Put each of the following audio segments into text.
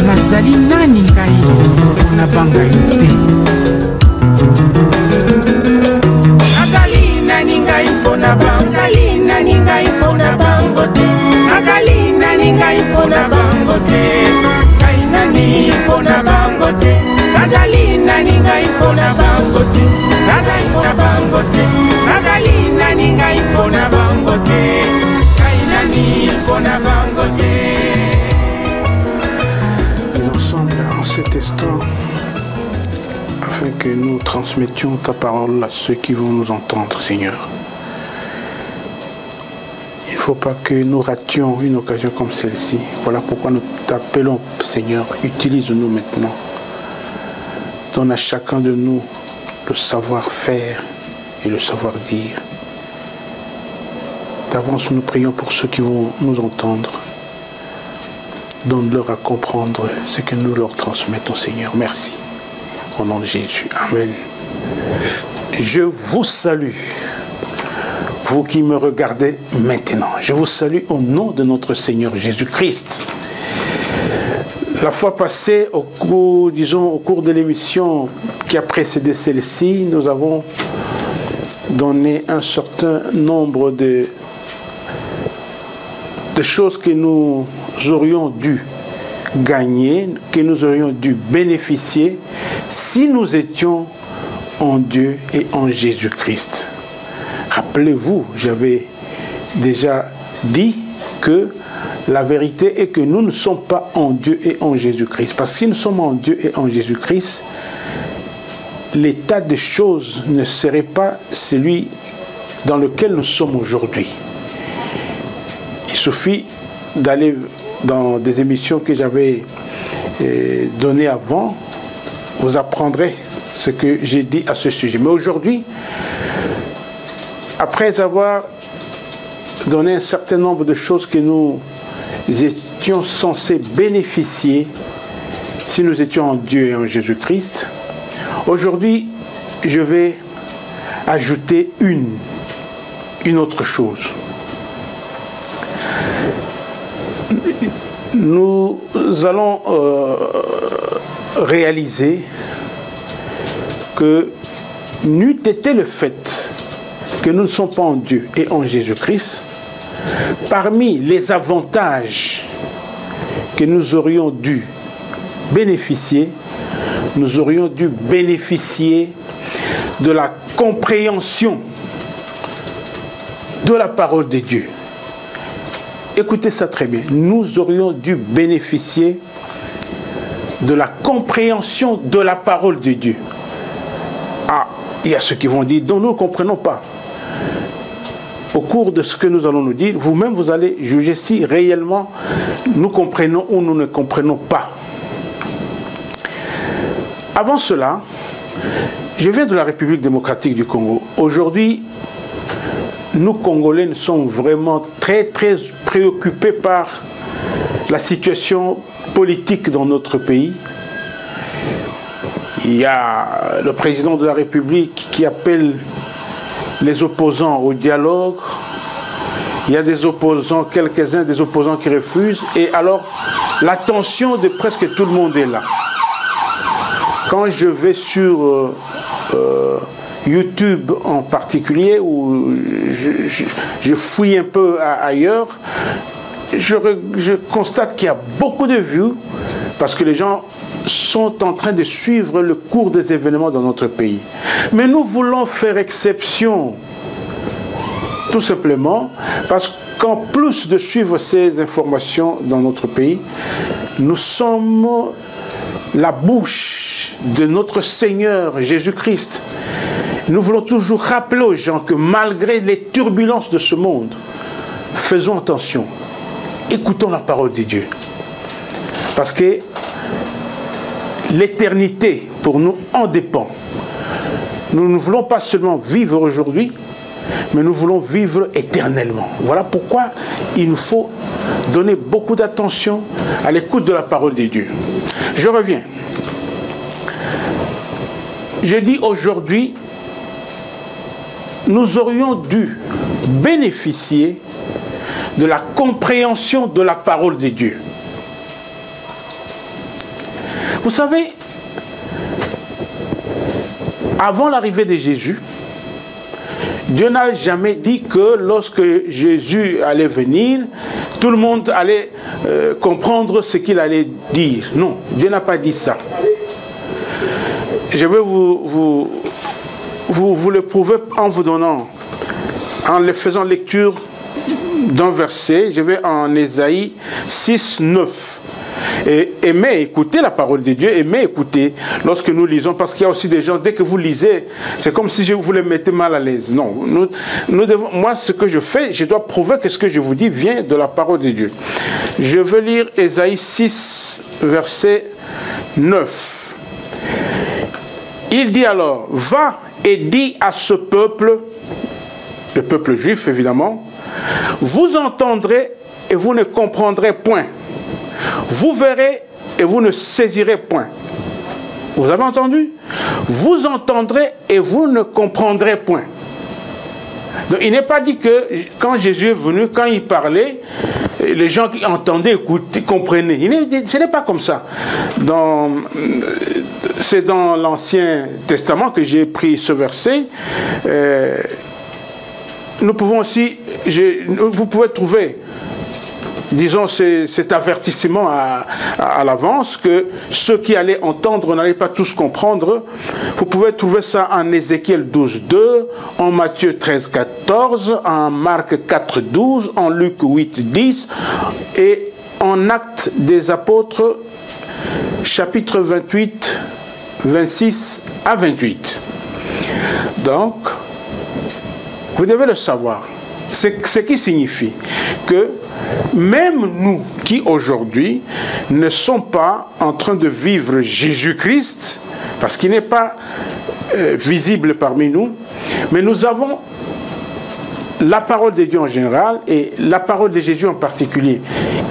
nazali nani ngai mpona banga yo te. Nazali nani ngai mpona banzali nani ngai mpona bango te. Nazali nani ngai mpona bango te. Ngai nani mpona bango te. Nazali nani ngai mpona bango te. Nazali mpona bango te. Nazali nani ngai mpona bango te. Ngai nani mpona bango te. Mais ensemble, en cet instant, afin que nous transmettions ta parole à ceux qui vont nous entendre, Seigneur. Il ne faut pas que nous rations une occasion comme celle-ci. Voilà pourquoi nous t'appelons, Seigneur. Utilise-nous maintenant. Donne à chacun de nous le savoir-faire et le savoir-dire. D'avance, nous prions pour ceux qui vont nous entendre. Donne-leur à comprendre ce que nous leur transmettons, Seigneur. Merci. Au nom de Jésus. Amen. Je vous salue, vous qui me regardez maintenant. Je vous salue au nom de notre Seigneur Jésus-Christ. La fois passée, au cours de l'émission qui a précédé celle-ci, nous avons donné un certain nombre de choses que nous aurions dû gagner, que nous aurions dû bénéficier si nous étions en Dieu et en Jésus-Christ. Rappelez-vous, j'avais déjà dit que la vérité est que nous ne sommes pas en Dieu et en Jésus-Christ. Parce que si nous sommes en Dieu et en Jésus-Christ, l'état des choses ne serait pas celui dans lequel nous sommes aujourd'hui. Il suffit d'aller dans des émissions que j'avais données avant, vous apprendrez ce que j'ai dit à ce sujet. Mais aujourd'hui, après avoir donné un certain nombre de choses que nous étions censés bénéficier si nous étions en Dieu et en Jésus-Christ, aujourd'hui, je vais ajouter une autre chose. Nous allons réaliser que n'eût été le fait que nous ne sommes pas en Dieu et en Jésus-Christ, parmi les avantages que nous aurions dû bénéficier, nous aurions dû bénéficier de la compréhension de la parole de Dieu. Écoutez ça très bien. Nous aurions dû bénéficier de la compréhension de la parole de Dieu. Ah, il y a ceux qui vont dire, donc nous ne comprenons pas. Au cours de ce que nous allons nous dire, vous-même vous allez juger si réellement nous comprenons ou nous ne comprenons pas. Avant cela, je viens de la République démocratique du Congo. Aujourd'hui, nous Congolais nous sommes vraiment très préoccupés par la situation politique dans notre pays. Il y a le président de la République qui appelle les opposants au dialogue. Il y a des opposants, quelques-uns des opposants qui refusent. Et alors, l'attention de presque tout le monde est là. Quand je vais sur YouTube en particulier, où je fouille un peu ailleurs, je constate qu'il y a beaucoup de vues parce que les gens sont en train de suivre le cours des événements dans notre pays. Mais nous voulons faire exception, tout simplement, parce qu'en plus de suivre ces informations dans notre pays, nous sommes la bouche de notre Seigneur Jésus-Christ. Nous voulons toujours rappeler aux gens que malgré les turbulences de ce monde, faisons attention, écoutons la parole de Dieu. Parce que l'éternité, pour nous, en dépend. Nous ne voulons pas seulement vivre aujourd'hui, mais nous voulons vivre éternellement. Voilà pourquoi il nous faut donner beaucoup d'attention à l'écoute de la parole de Dieu. Je reviens. Je dis aujourd'hui, nous aurions dû bénéficier de la compréhension de la parole de Dieu. Vous savez, avant l'arrivée de Jésus, Dieu n'a jamais dit que lorsque Jésus allait venir, tout le monde allait comprendre ce qu'il allait dire. Non, Dieu n'a pas dit ça. Je vais vous le prouver en vous donnant, en le faisant lecture d'un verset. Je vais en Ésaïe 6, 9. Et aimez écouter la parole de Dieu, aimez écouter lorsque nous lisons, parce qu'il y a aussi des gens, dès que vous lisez, c'est comme si je vous les mettais mal à l'aise. Non, nous devons, moi ce que je fais, je dois prouver que ce que je vous dis vient de la parole de Dieu. Je veux lire Ésaïe 6, verset 9. Il dit alors, va et dis à ce peuple, le peuple juif évidemment, vous entendrez et vous ne comprendrez point. Vous verrez et vous ne saisirez point. Vous avez entendu? Vous entendrez et vous ne comprendrez point. Donc il n'est pas dit que quand Jésus est venu, quand il parlait, les gens qui entendaient, écoutaient, comprenaient. Ce n'est pas comme ça. C'est dans l'Ancien Testament que j'ai pris ce verset. Nous pouvons aussi, vous pouvez trouver, disons, cet avertissement à l'avance, que ceux qui allaient entendre n'allaient pas tous comprendre. Vous pouvez trouver ça en Ézéchiel 12, 2, en Matthieu 13, 14, en Marc 4, 12, en Luc 8, 10, et en Actes des Apôtres, chapitre 28, 26 à 28. Donc, vous devez le savoir. Ce qui signifie que même nous qui aujourd'hui ne sommes pas en train de vivre Jésus-Christ, parce qu'il n'est pas visible parmi nous, mais nous avons la parole de Dieu en général et la parole de Jésus en particulier.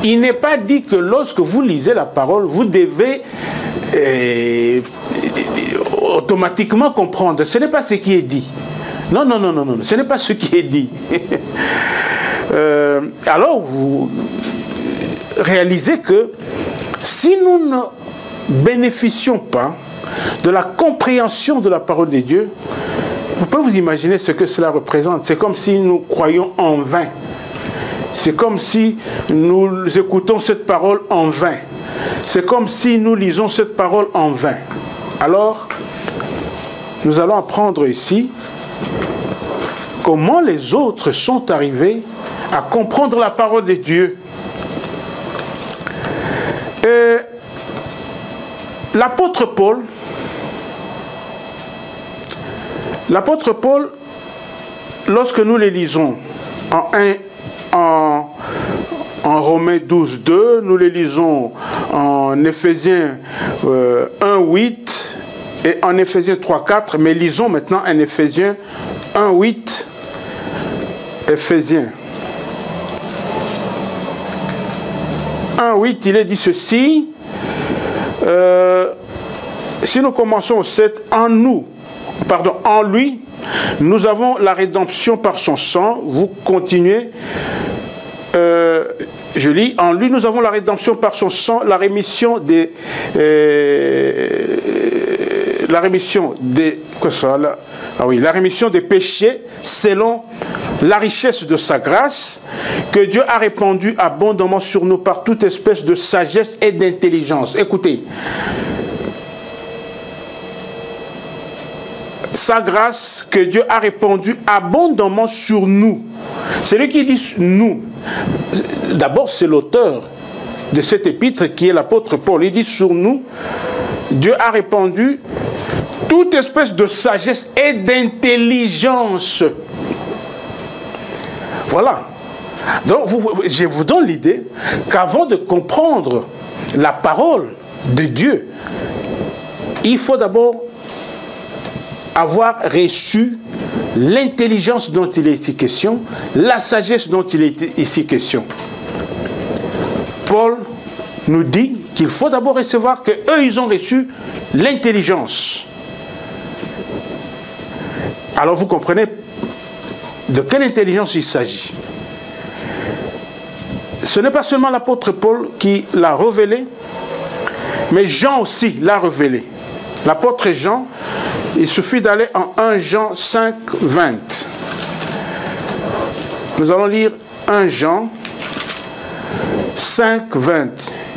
Il n'est pas dit que lorsque vous lisez la parole, vous devez automatiquement comprendre. Ce n'est pas ce qui est dit. Non, non, non, non, non, ce n'est pas ce qui est dit. Alors, vous réalisez que si nous ne bénéficions pas de la compréhension de la parole de Dieu, vous pouvez vous imaginer ce que cela représente. C'est comme si nous croyons en vain. C'est comme si nous écoutons cette parole en vain. C'est comme si nous lisons cette parole en vain. Alors, nous allons apprendre ici comment les autres sont arrivés à comprendre la parole de Dieu. L'apôtre Paul, lorsque nous les lisons en Romains 12, 2, nous les lisons en Éphésiens 1, 8 et en Éphésiens 3, 4, mais lisons maintenant en Éphésiens 1, 8, Éphésiens 1, 8, il est dit ceci, si nous commençons au 7, en lui, nous avons la rédemption par son sang. Vous continuez, je lis, en lui nous avons la rédemption par son sang, la rémission des péchés selon la richesse de sa grâce, que Dieu a répandue abondamment sur nous par toute espèce de sagesse et d'intelligence. Écoutez, sa grâce que Dieu a répandue abondamment sur nous. Celui qui dit nous, d'abord c'est l'auteur de cet épître qui est l'apôtre Paul. Il dit sur nous, Dieu a répandu toute espèce de sagesse et d'intelligence. Voilà. Donc, je vous donne l'idée qu'avant de comprendre la parole de Dieu, il faut d'abord avoir reçu l'intelligence dont il est ici question, la sagesse dont il est ici question. Paul nous dit qu'il faut d'abord recevoir qu'eux, ils ont reçu l'intelligence. Alors vous comprenez de quelle intelligence il s'agit. Ce n'est pas seulement l'apôtre Paul qui l'a révélé, Mais Jean aussi l'a révélé. L'apôtre Jean, il suffit d'aller en 1 Jean 5, 20. Nous allons lire 1 Jean 5, 20.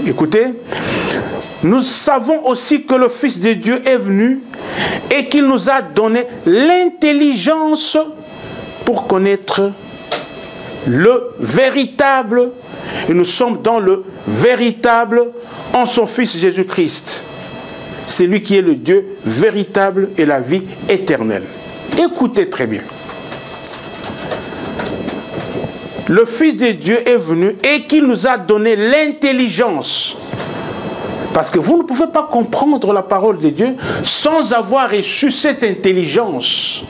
Écoutez. Nous savons aussi que le Fils de Dieu est venu et qu'il nous a donné l'intelligence pour connaître le véritable. Et nous sommes dans le véritable en son Fils Jésus-Christ. C'est lui qui est le Dieu véritable et la vie éternelle. Écoutez très bien. Le Fils de Dieu est venu et qu'il nous a donné l'intelligence. Parce que vous ne pouvez pas comprendre la parole de Dieu sans avoir reçu cette intelligence.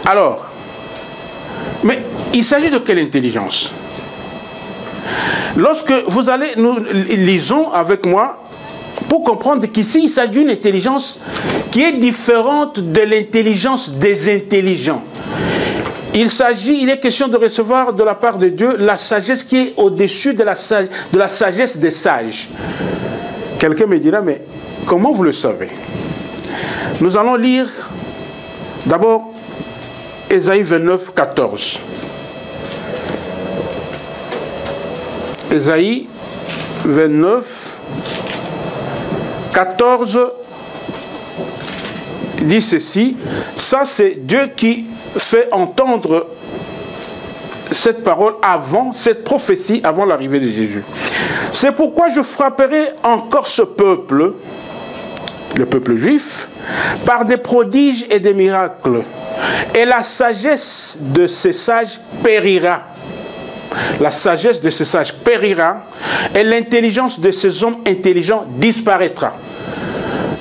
Alors, mais il s'agit de quelle intelligence? Lorsque vous allez, nous lisons avec moi, pour comprendre qu'ici, il s'agit d'une intelligence qui est différente de l'intelligence des intelligents. Il est question de recevoir de la part de Dieu la sagesse qui est au-dessus de la sagesse des sages. Quelqu'un me dira, mais comment vous le savez? Nous allons lire d'abord Ésaïe 29, 14. Ésaïe 29, 14 dit ceci. Ça, c'est Dieu qui fait entendre cette parole avant, cette prophétie avant l'arrivée de Jésus. C'est pourquoi je frapperai encore ce peuple, le peuple juif, par des prodiges et des miracles. Et la sagesse de ces sages périra. La sagesse de ces sages périra et l'intelligence de ces hommes intelligents disparaîtra.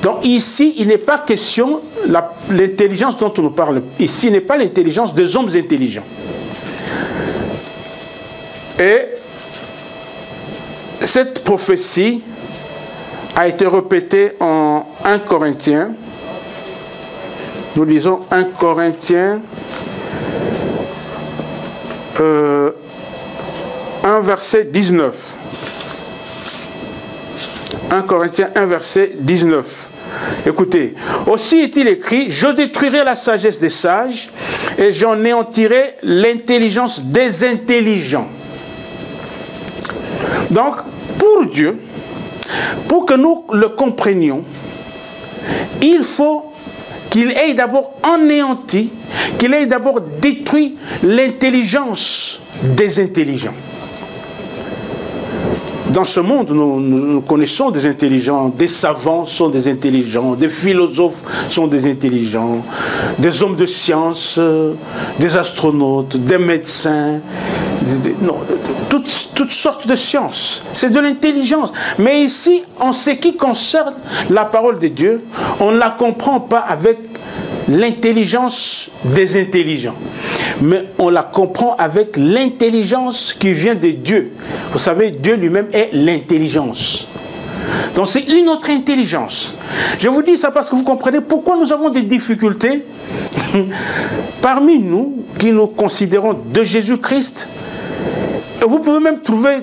Donc ici, il n'est pas question, l'intelligence dont on nous parle ici n'est pas l'intelligence des hommes intelligents. Et cette prophétie a été répétée en 1 Corinthiens. Nous lisons 1 Corinthiens 1 verset 19. 1 Corinthiens 1 verset 19. Écoutez, aussi est-il écrit, je détruirai la sagesse des sages et j'en anéantirai l'intelligence des intelligents. Donc, pour Dieu, pour que nous le comprenions, il faut qu'il ait d'abord anéanti, qu'il ait d'abord détruit l'intelligence des intelligents. Dans ce monde, nous connaissons des intelligents, des savants sont des intelligents, des philosophes sont des intelligents, des hommes de science, des astronautes, des médecins, toutes sortes de sciences. C'est de l'intelligence. Mais ici, en ce qui concerne la parole de Dieu, on ne la comprend pas avec l'intelligence des intelligents. Mais on la comprend avec l'intelligence qui vient de Dieu. Vous savez, Dieu lui-même est l'intelligence. Donc c'est une autre intelligence. Je vous dis ça parce que vous comprenez pourquoi nous avons des difficultés parmi nous qui nous considérons de Jésus-Christ. Vous pouvez même trouver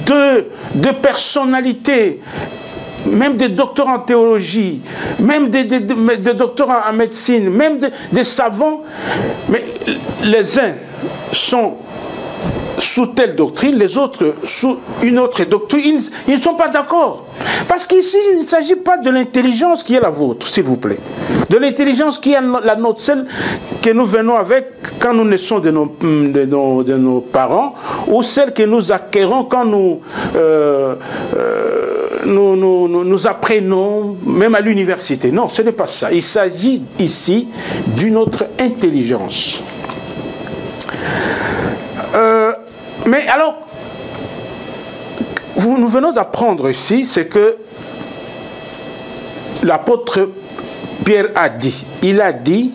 deux personnalités, même des docteurs en théologie, même des docteurs en médecine, même des savants, mais les uns sont sous telle doctrine, les autres sous une autre doctrine, ils ne sont pas d'accord. Parce qu'ici, il ne s'agit pas de l'intelligence qui est la vôtre, s'il vous plaît. De l'intelligence qui est la nôtre, celle que nous venons avec quand nous naissons de nos parents, ou celle que nous acquérons quand nous apprenons, même à l'université. Non, ce n'est pas ça. Il s'agit ici d'une autre intelligence. Mais alors, nous venons d'apprendre ici, c'est que l'apôtre Pierre a dit, il a dit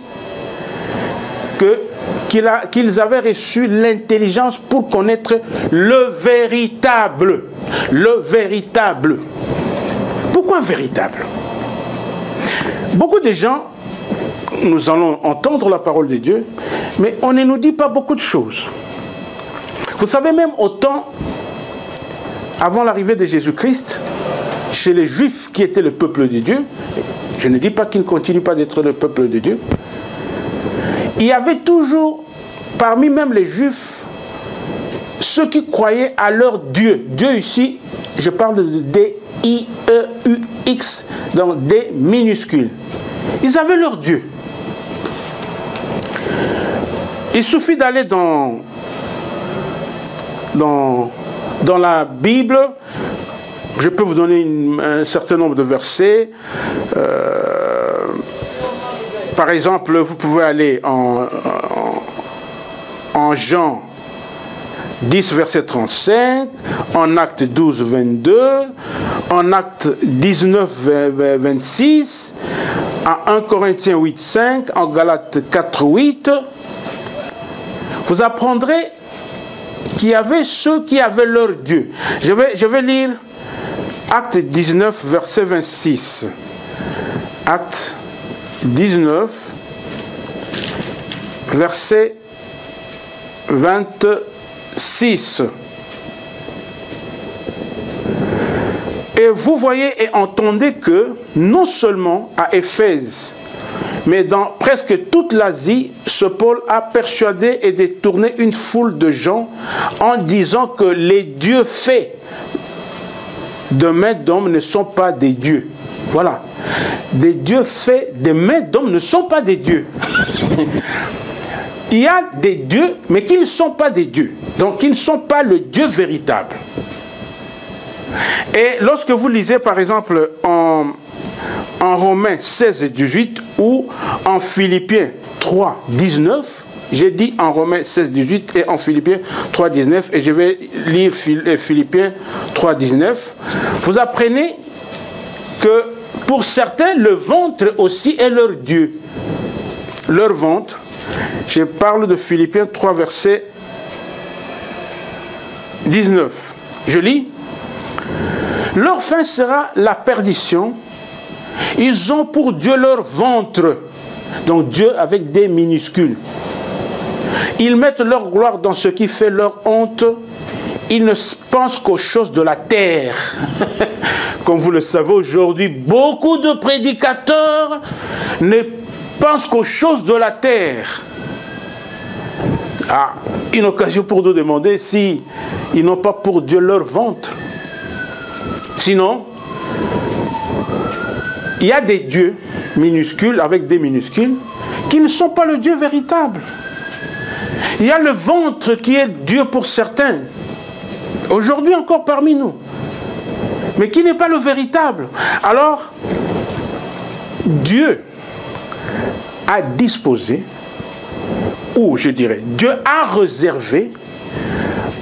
qu'ils avaient reçu l'intelligence pour connaître le véritable. Le véritable. Pourquoi véritable? Beaucoup de gens, nous allons entendre la parole de Dieu, Mais on ne nous dit pas beaucoup de choses. Vous savez, même au temps, avant l'arrivée de Jésus-Christ, chez les Juifs qui étaient le peuple de Dieu, je ne dis pas qu'ils ne continuent pas d'être le peuple de Dieu, il y avait toujours, parmi même les Juifs, ceux qui croyaient à leur Dieu. Dieu ici, je parle de D-I-E-U-X, donc D minuscule. Ils avaient leur Dieu. Il suffit d'aller dans la Bible. Je peux vous donner un certain nombre de versets. Par exemple, vous pouvez aller en Jean 10, verset 35, en Acte 12, 22, en Acte 19, 26, en 1 Corinthiens 8, 5, en Galates 4, 8. Vous apprendrez qu'il y avait ceux qui avaient leur Dieu. Je vais lire Acte 19, verset 26. Acte 19, verset 26. Et vous voyez et entendez que, non seulement à Éphèse, mais dans presque toute l'Asie, ce Paul a persuadé et détourné une foule de gens en disant que les dieux faits de mains d'hommes ne sont pas des dieux. Voilà. Des dieux faits de mains d'hommes ne sont pas des dieux. Il y a des dieux, mais qui ne sont pas des dieux. Donc, qui ne sont pas le Dieu véritable. Et lorsque vous lisez, par exemple, en Romains 16 et 18 ou en Philippiens 3, 19, j'ai dit en Romains 16, 18 et en Philippiens 3, 19, et je vais lire Philippiens 3, 19, vous apprenez que pour certains, le ventre aussi est leur Dieu. Leur ventre. Je parle de Philippiens 3, verset 19. Je lis. Leur fin sera la perdition. Ils ont pour Dieu leur ventre. Donc Dieu avec des minuscules. Ils mettent leur gloire dans ce qui fait leur honte. Ils ne pensent qu'aux choses de la terre. Comme vous le savez aujourd'hui, beaucoup de prédicateurs ne pensent qu'aux choses de la terre. Ah, une occasion pour nous demander si ils n'ont pas pour Dieu leur ventre. Sinon, il y a des dieux minuscules avec des minuscules qui ne sont pas le Dieu véritable. Il y a le ventre qui est Dieu pour certains, aujourd'hui encore parmi nous, mais qui n'est pas le véritable. Alors, Dieu a disposé, ou je dirais, Dieu a réservé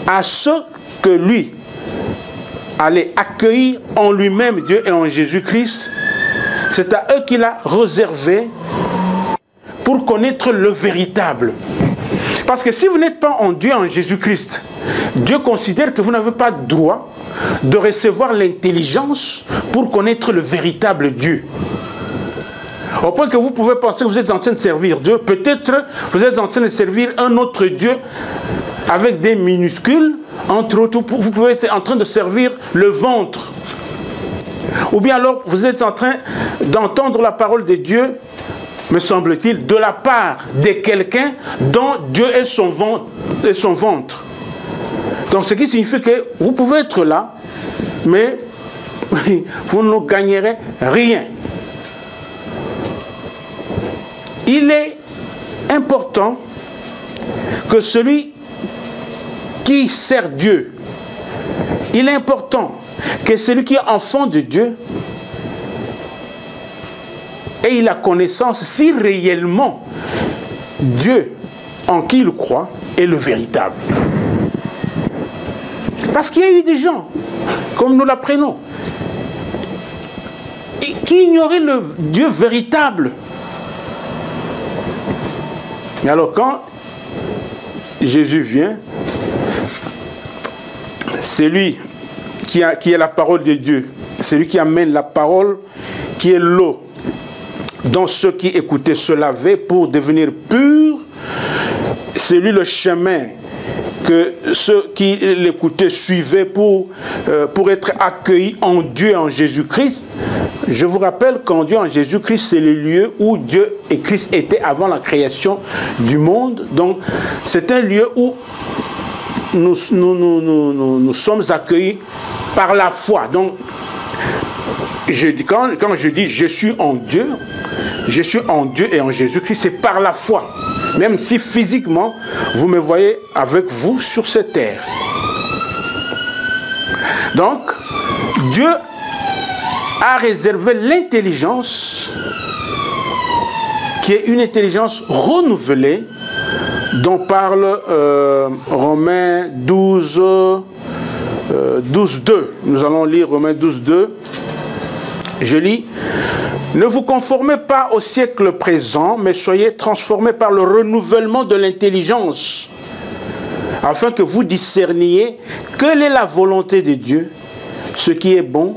à ceux que lui allait accueillir en lui-même, Dieu et en Jésus-Christ, c'est à eux qu'il a réservé pour connaître le véritable. Parce que si vous n'êtes pas en Dieu, en Jésus-Christ, Dieu considère que vous n'avez pas droit de recevoir l'intelligence pour connaître le véritable Dieu. Au point que vous pouvez penser que vous êtes en train de servir Dieu. Peut-être vous êtes en train de servir un autre Dieu avec des minuscules. Entre autres, vous pouvez être en train de servir le ventre. Ou bien alors, vous êtes en train d'entendre la parole de Dieu, me semble-t-il, de la part de quelqu'un dont Dieu est son ventre. Donc, ce qui signifie que vous pouvez être là, mais vous ne gagnerez rien. Il est important que celui qui sert Dieu, il est important que celui qui est enfant de Dieu ait la connaissance si réellement Dieu en qui il croit est le véritable. Parce qu'il y a eu des gens, comme nous l'apprenons, qui ignoraient le Dieu véritable. Mais alors quand Jésus vient, c'est lui qui est la parole de Dieu, c'est lui qui amène la parole qui est l'eau, dont ceux qui écoutaient se lavaient pour devenir purs. c'est lui le chemin que ceux qui l'écoutaient suivaient pour être accueillis en Dieu et en Jésus-Christ. Je vous rappelle qu'en Dieu, en Jésus-Christ, c'est le lieu où Dieu et Christ étaient avant la création du monde. Donc, c'est un lieu où nous sommes accueillis par la foi. Donc, quand je dis je suis en Dieu et en Jésus-Christ, c'est par la foi. Même si physiquement, vous me voyez avec vous sur cette terre. Donc, Dieu a réservé l'intelligence, qui est une intelligence renouvelée, dont parle Romains 12, 2. Nous allons lire Romains 12, 2. Je lis: ne vous conformez pas au siècle présent, mais soyez transformés par le renouvellement de l'intelligence, afin que vous discerniez quelle est la volonté de Dieu, ce qui est bon,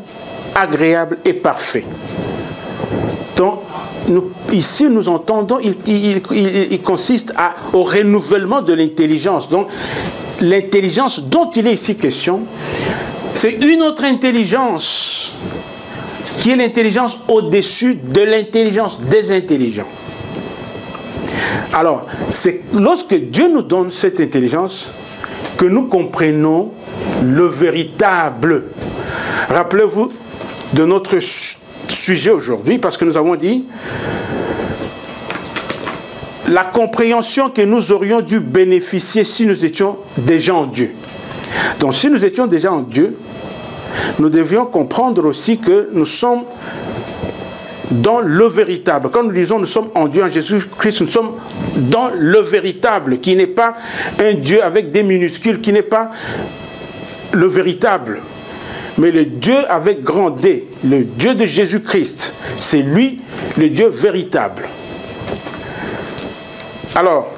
agréable et parfait. Donc, ici, nous entendons, il consiste au renouvellement de l'intelligence. Donc, l'intelligence dont il est ici question, c'est une autre intelligence, qui est l'intelligence au-dessus de l'intelligence des intelligents. Alors, c'est lorsque Dieu nous donne cette intelligence que nous comprenons le véritable. Rappelez-vous de notre sujet aujourd'hui, parce que nous avons dit la compréhension que nous aurions dû bénéficier si nous étions déjà en Dieu. Donc, si nous étions déjà en Dieu, nous devions comprendre aussi que nous sommes dans le véritable. Quand nous disons nous sommes en Dieu, en Jésus-Christ, nous sommes dans le véritable, qui n'est pas un Dieu avec des minuscules, qui n'est pas le véritable, mais le Dieu avec grand D, le Dieu de Jésus-Christ. C'est lui, le Dieu véritable. Alors,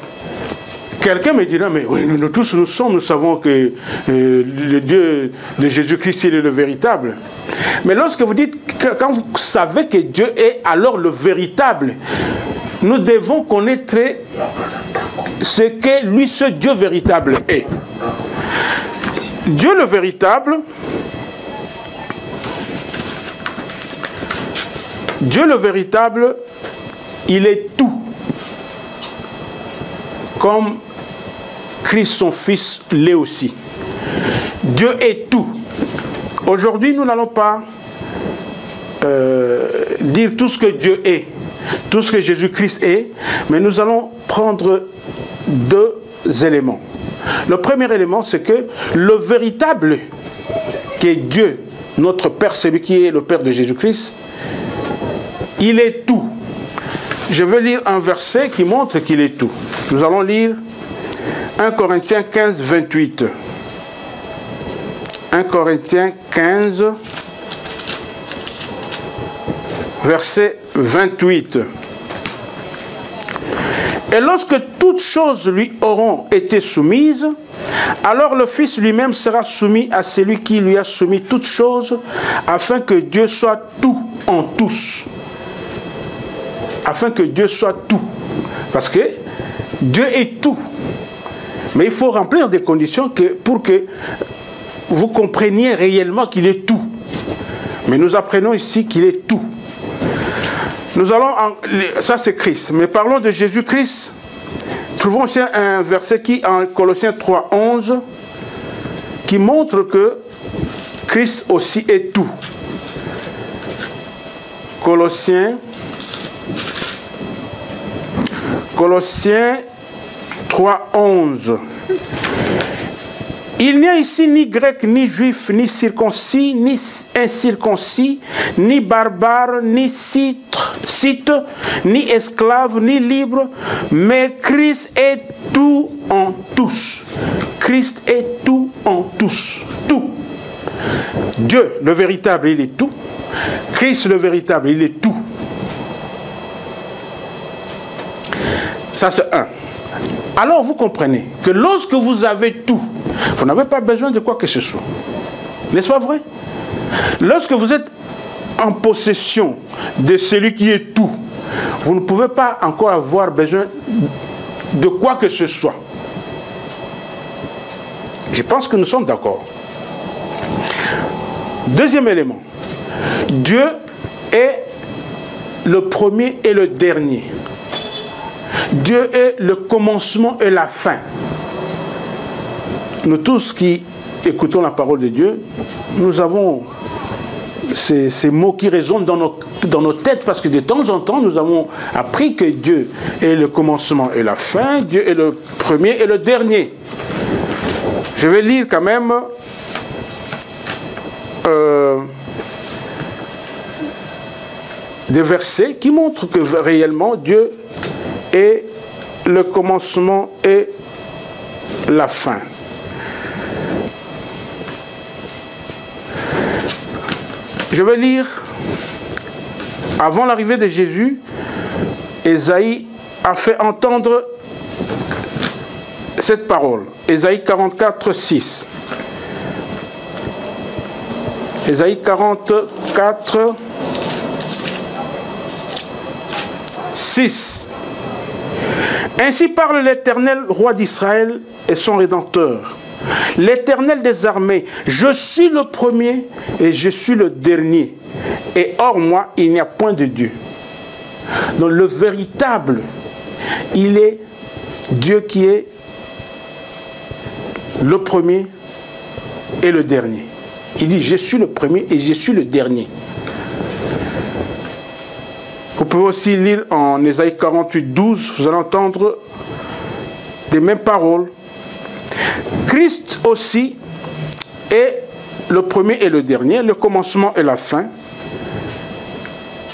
quelqu'un me dira, mais oui, nous tous nous savons que le Dieu de Jésus-Christ, il est le véritable. Mais lorsque vous dites, quand vous savez que Dieu est alors le véritable, nous devons connaître ce que lui, ce Dieu véritable est. Dieu le véritable, il est tout. Comme Christ, son Fils, l'est aussi. Dieu est tout. Aujourd'hui, nous n'allons pas dire tout ce que Dieu est, tout ce que Jésus-Christ est, mais nous allons prendre deux éléments. Le premier élément, c'est que le véritable, qui est Dieu, notre Père, celui qui est le Père de Jésus-Christ, il est tout. Je vais lire un verset qui montre qu'il est tout. Nous allons lire 1 Corinthiens 15, 28. 1 Corinthiens 15, verset 28. Et lorsque toutes choses lui auront été soumises, alors le Fils lui-même sera soumis à celui qui lui a soumis toutes choses, afin que Dieu soit tout en tous. Afin que Dieu soit tout. Parce que Dieu est tout. Mais il faut remplir des conditions pour que vous compreniez réellement qu'il est tout. Mais nous apprenons ici qu'il est tout. Nous allons, ça c'est Christ, mais parlons de Jésus-Christ. Trouvons aussi un verset qui, en Colossiens 3, 11, qui montre que Christ aussi est tout. Colossiens 3, 11. Il n'y a ici ni grec, ni juif, ni circoncis, ni incirconcis, ni barbare, ni scythe, ni esclave, ni libre, mais Christ est tout en tous. Christ est tout en tous. Tout. Dieu, le véritable, il est tout. Christ, le véritable, il est tout. Ça, c'est un. Alors, vous comprenez que lorsque vous avez tout, vous n'avez pas besoin de quoi que ce soit. N'est-ce pas vrai? Lorsque vous êtes en possession de celui qui est tout, vous ne pouvez pas encore avoir besoin de quoi que ce soit. Je pense que nous sommes d'accord. Deuxième élément. Dieu est le premier et le dernier. Dieu est le commencement et la fin. Nous tous qui écoutons la parole de Dieu, nous avons ces mots qui résonnent dans nos têtes, parce que de temps en temps, nous avons appris que Dieu est le commencement et la fin, Dieu est le premier et le dernier. Je vais lire quand même des versets qui montrent que réellement Dieu est le commencement et la fin. Je vais lire, avant l'arrivée de Jésus, Ésaïe a fait entendre cette parole. Ésaïe 44, 6. Ésaïe 44, 6. Ainsi parle l'Éternel, roi d'Israël et son Rédempteur. L'Éternel des armées, je suis le premier et je suis le dernier. Et hors moi, il n'y a point de Dieu. Donc le véritable, il est Dieu qui est le premier et le dernier. Il dit, je suis le premier et je suis le dernier. Vous pouvez aussi lire en Ésaïe 48, 12, vous allez entendre des mêmes paroles. Christ aussi est le premier et le dernier, le commencement et la fin.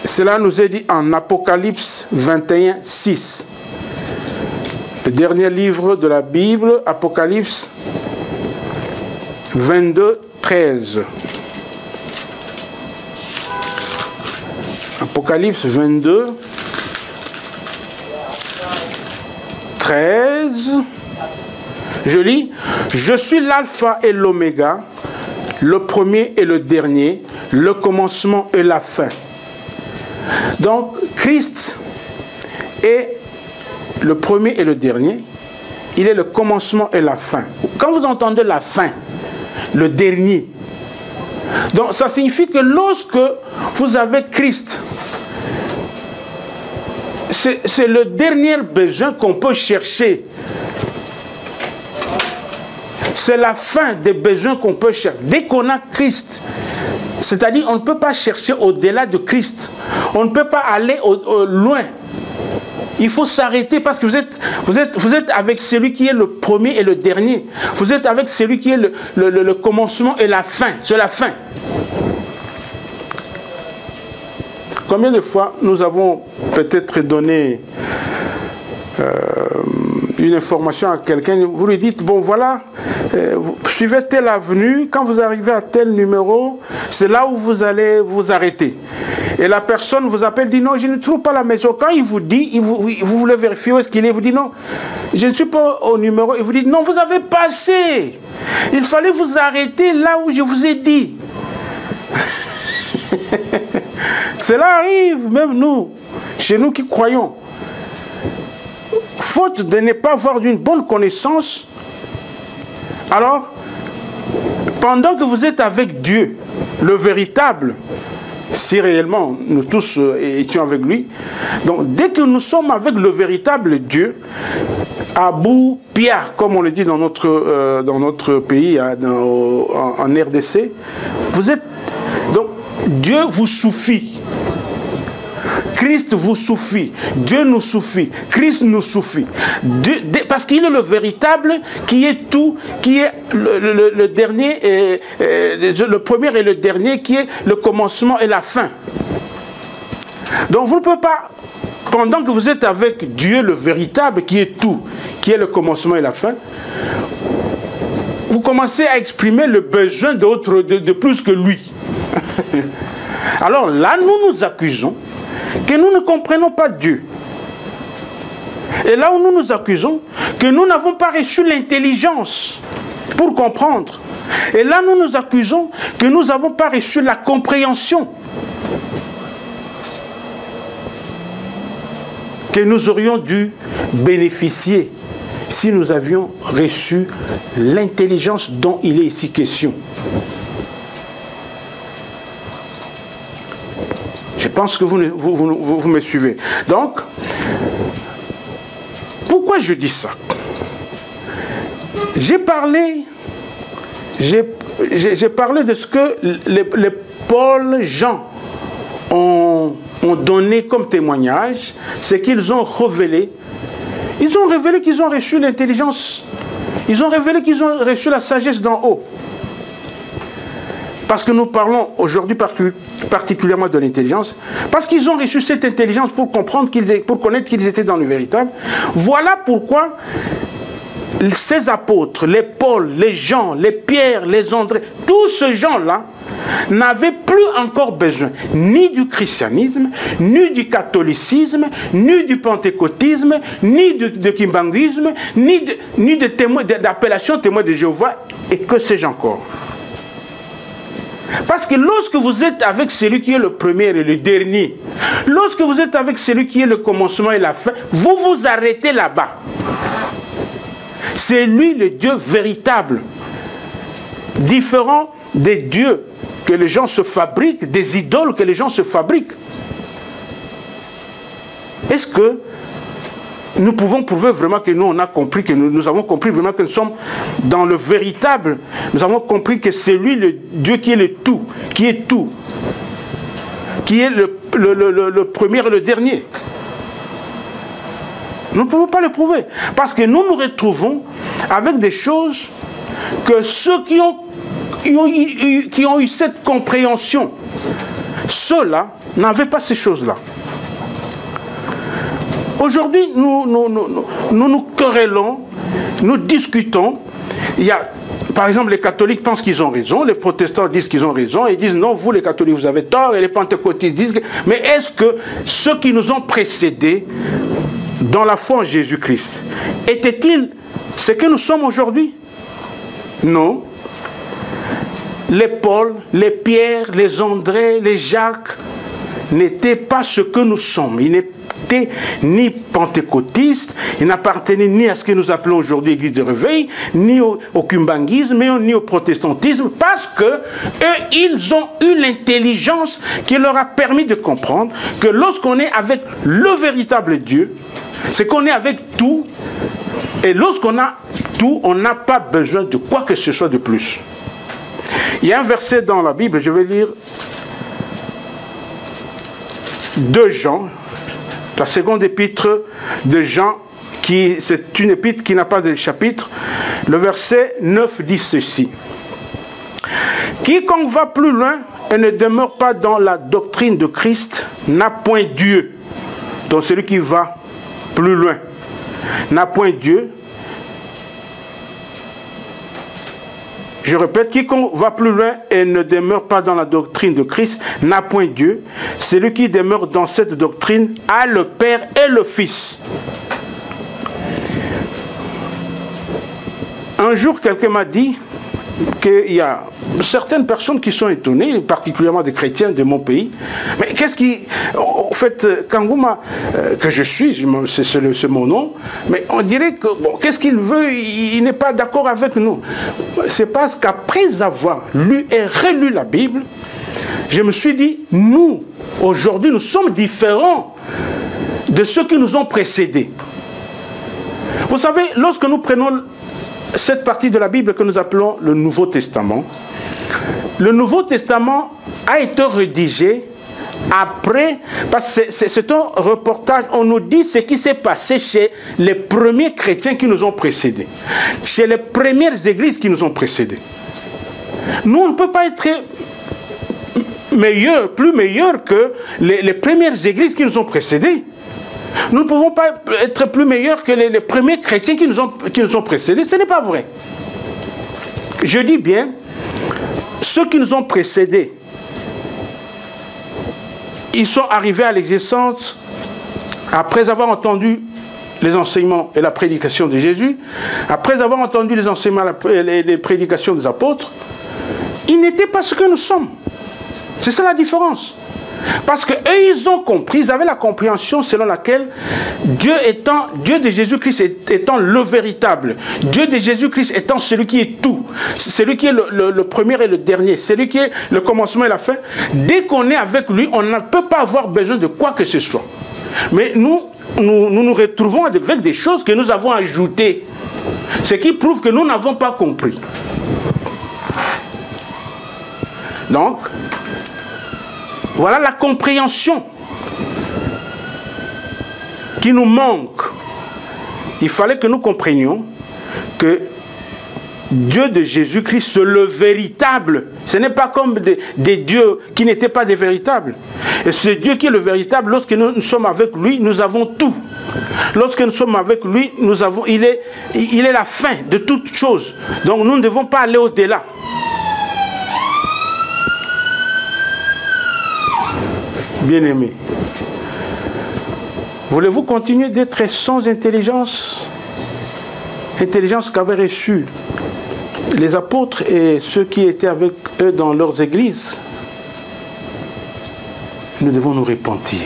Cela nous est dit en Apocalypse 21, 6. Le dernier livre de la Bible, Apocalypse 22, 13. Apocalypse 22, 13. Je lis, je suis l'alpha et l'oméga, le premier et le dernier, le commencement et la fin. Donc, Christ est le premier et le dernier, il est le commencement et la fin. Quand vous entendez la fin, le dernier, donc ça signifie que lorsque vous avez Christ, c'est le dernier besoin qu'on peut chercher. C'est la fin des besoins qu'on peut chercher. Dès qu'on a Christ, c'est-à-dire on ne peut pas chercher au-delà de Christ. On ne peut pas aller loin. Il faut s'arrêter parce que vous êtes avec celui qui est le premier et le dernier. Vous êtes avec celui qui est le commencement et la fin. C'est la fin. Combien de fois nous avons peut-être donné une information à quelqu'un, vous lui dites, bon voilà, vous suivez telle avenue, quand vous arrivez à tel numéro, c'est là où vous allez vous arrêter. Et la personne vous appelle, dit non, je ne trouve pas la maison. Quand il vous dit, vous voulez vérifier où est-ce qu'il est, vous dit non, je ne suis pas au numéro. Il vous dit non, vous avez passé. Il fallait vous arrêter là où je vous ai dit. Cela arrive, même nous, chez nous qui croyons. Faute de ne pas avoir d'une bonne connaissance, alors, pendant que vous êtes avec Dieu, le véritable, si réellement nous tous étions avec lui, donc dès que nous sommes avec le véritable Dieu, Abou Pierre, comme on le dit dans notre pays, hein, en RDC, vous êtes, donc Dieu vous suffit. Christ vous suffit, Dieu nous suffit, Christ nous suffit. Parce qu'il est le véritable, qui est tout, qui est le dernier, le premier et le dernier, qui est le commencement et la fin. Donc vous ne pouvez pas, pendant que vous êtes avec Dieu le véritable, qui est tout, qui est le commencement et la fin, vous commencez à exprimer le besoin de plus que lui. Alors là, nous nous accusons que nous ne comprenons pas Dieu. Et là où nous nous accusons, que nous n'avons pas reçu l'intelligence pour comprendre. Et là nous nous accusons que nous n'avons pas reçu la compréhension. Que nous aurions dû bénéficier si nous avions reçu l'intelligence dont il est ici question. Je pense que vous me suivez. Donc, pourquoi je dis ça? J'ai parlé de ce que les Paul, Jean ont donné comme témoignage, c'est qu'ils ont révélé. Ils ont révélé qu'ils ont reçu l'intelligence. Ils ont révélé qu'ils ont reçu la sagesse d'en haut. Parce que nous parlons aujourd'hui particulièrement de l'intelligence, parce qu'ils ont reçu cette intelligence pour comprendre, pour connaître qu'ils étaient dans le véritable. Voilà pourquoi ces apôtres, les Paul, les Jean, les Pierre, les André, tous ces gens-là n'avaient plus encore besoin ni du christianisme, ni du catholicisme, ni du pentecôtisme, ni du kimbanguisme, ni de témoins, d'appellation témoins de Jéhovah, et que sais-je encore. Parce que lorsque vous êtes avec celui qui est le premier et le dernier, lorsque vous êtes avec celui qui est le commencement et la fin, vous vous arrêtez là-bas. C'est lui le Dieu véritable, différent des dieux que les gens se fabriquent, des idoles que les gens se fabriquent. Est-ce que nous pouvons prouver vraiment que nous, on a compris, que nous avons compris vraiment que nous sommes dans le véritable? Nous avons compris que c'est lui le Dieu qui est le tout, qui est tout, qui est le premier et le dernier. Nous ne pouvons pas le prouver. Parce que nous nous retrouvons avec des choses que ceux qui ont eu cette compréhension, ceux-là n'avaient pas ces choses-là. Aujourd'hui, nous querellons, nous discutons. Il y a, par exemple, les catholiques pensent qu'ils ont raison, les protestants disent qu'ils ont raison, et disent non, vous les catholiques, vous avez tort, et les pentecôtistes disent que... Mais est-ce que ceux qui nous ont précédés dans la foi en Jésus-Christ, étaient-ils ce que nous sommes aujourd'hui? Non. Les Paul, les Pierre, les André, les Jacques n'étaient pas ce que nous sommes. Ils n'étaient ni pentecôtistes, ils n'appartenaient ni à ce que nous appelons aujourd'hui Église de réveil, ni au kimbanguisme, ni au protestantisme, parce que eux, ils ont eu l'intelligence qui leur a permis de comprendre que lorsqu'on est avec le véritable Dieu, c'est qu'on est avec tout, et lorsqu'on a tout, on n'a pas besoin de quoi que ce soit de plus. Il y a un verset dans la Bible, je vais lire 2 Jean, la seconde épître de Jean, c'est une épître qui n'a pas de chapitre. Le verset 9 dit ceci. Quiconque va plus loin et ne demeure pas dans la doctrine de Christ n'a point Dieu. Donc celui qui va plus loin n'a point Dieu. Je répète, quiconque va plus loin et ne demeure pas dans la doctrine de Christ n'a point Dieu. Celui qui demeure dans cette doctrine a le Père et le Fils. Un jour, quelqu'un m'a dit qu'il y a certaines personnes qui sont étonnées, particulièrement des chrétiens de mon pays. Mais qu'est-ce qui... En fait, Kangouma, que je suis, c'est mon nom, mais on dirait que, bon, qu'est-ce qu'il veut? Il n'est pas d'accord avec nous. C'est parce qu'après avoir lu et relu la Bible, je me suis dit, nous, aujourd'hui, nous sommes différents de ceux qui nous ont précédés. Vous savez, lorsque nous prenons cette partie de la Bible que nous appelons le Nouveau Testament, le Nouveau Testament a été rédigé après, parce que c'est un reportage, on nous dit ce qui s'est passé chez les premiers chrétiens qui nous ont précédés, chez les premières églises qui nous ont précédés. Nous, on ne peut pas être meilleur, plus meilleur que les premières églises qui nous ont précédés. Nous ne pouvons pas être plus meilleurs que les premiers chrétiens qui nous ont précédés. Ce n'est pas vrai. Je dis bien, ceux qui nous ont précédés, ils sont arrivés à l'existence après avoir entendu les enseignements et la prédication de Jésus, après avoir entendu les enseignements et les prédications des apôtres. Ils n'étaient pas ce que nous sommes. C'est ça la différence. Parce que eux, ils ont compris, ils avaient la compréhension selon laquelle Dieu de Jésus-Christ étant le véritable, Dieu de Jésus-Christ étant celui qui est tout, celui qui est le premier et le dernier, celui qui est le commencement et la fin. Dès qu'on est avec lui, on ne peut pas avoir besoin de quoi que ce soit. Mais nous retrouvons avec des choses que nous avons ajoutées, ce qui prouve que nous n'avons pas compris. Donc, voilà la compréhension qui nous manque. Il fallait que nous comprenions que Dieu de Jésus-Christ, c'est le véritable. Ce n'est pas comme des dieux qui n'étaient pas des véritables. Et ce Dieu qui est le véritable, lorsque nous sommes avec lui, nous avons tout. Lorsque nous sommes avec lui, il est la fin de toute chose. Donc nous ne devons pas aller au-delà. Bien-aimés, voulez-vous continuer d'être sans intelligence? Intelligence qu'avaient reçue les apôtres et ceux qui étaient avec eux dans leurs églises. Nous devons nous repentir.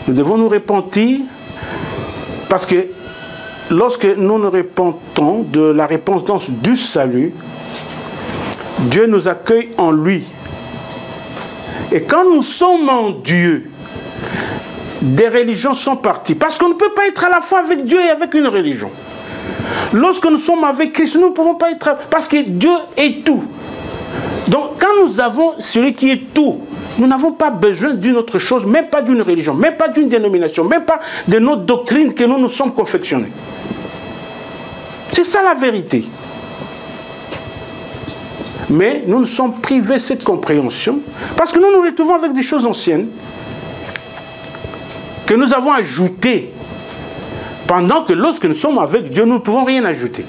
Nous devons nous repentir parce que lorsque nous nous repentons de la repentance du salut, Dieu nous accueille en lui. Et quand nous sommes en Dieu, des religions sont parties. Parce qu'on ne peut pas être à la fois avec Dieu et avec une religion. Lorsque nous sommes avec Christ, nous ne pouvons pas être... Parce que Dieu est tout. Donc quand nous avons celui qui est tout, nous n'avons pas besoin d'une autre chose, même pas d'une religion, même pas d'une dénomination, même pas de notre doctrine que nous nous sommes confectionnés. C'est ça la vérité. Mais nous nous sommes privés de cette compréhension parce que nous nous retrouvons avec des choses anciennes que nous avons ajoutées pendant que lorsque nous sommes avec Dieu, nous ne pouvons rien ajouter.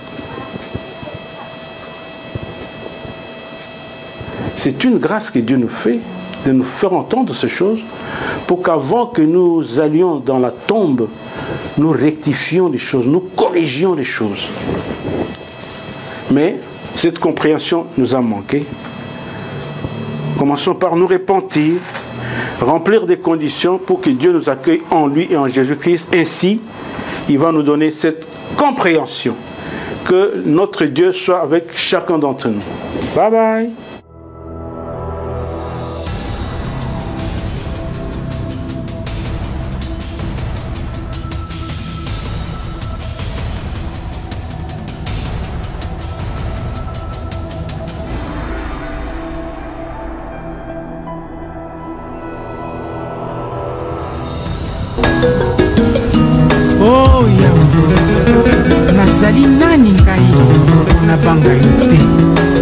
C'est une grâce que Dieu nous fait de nous faire entendre ces choses pour qu'avant que nous allions dans la tombe, nous rectifions les choses, nous corrigions les choses. Mais cette compréhension nous a manqué. Commençons par nous repentir, remplir des conditions pour que Dieu nous accueille en lui et en Jésus-Christ. Ainsi, il va nous donner cette compréhension. Que notre Dieu soit avec chacun d'entre nous. Bye bye. Oh Yahweh, nazali nani ngai na banga yo te.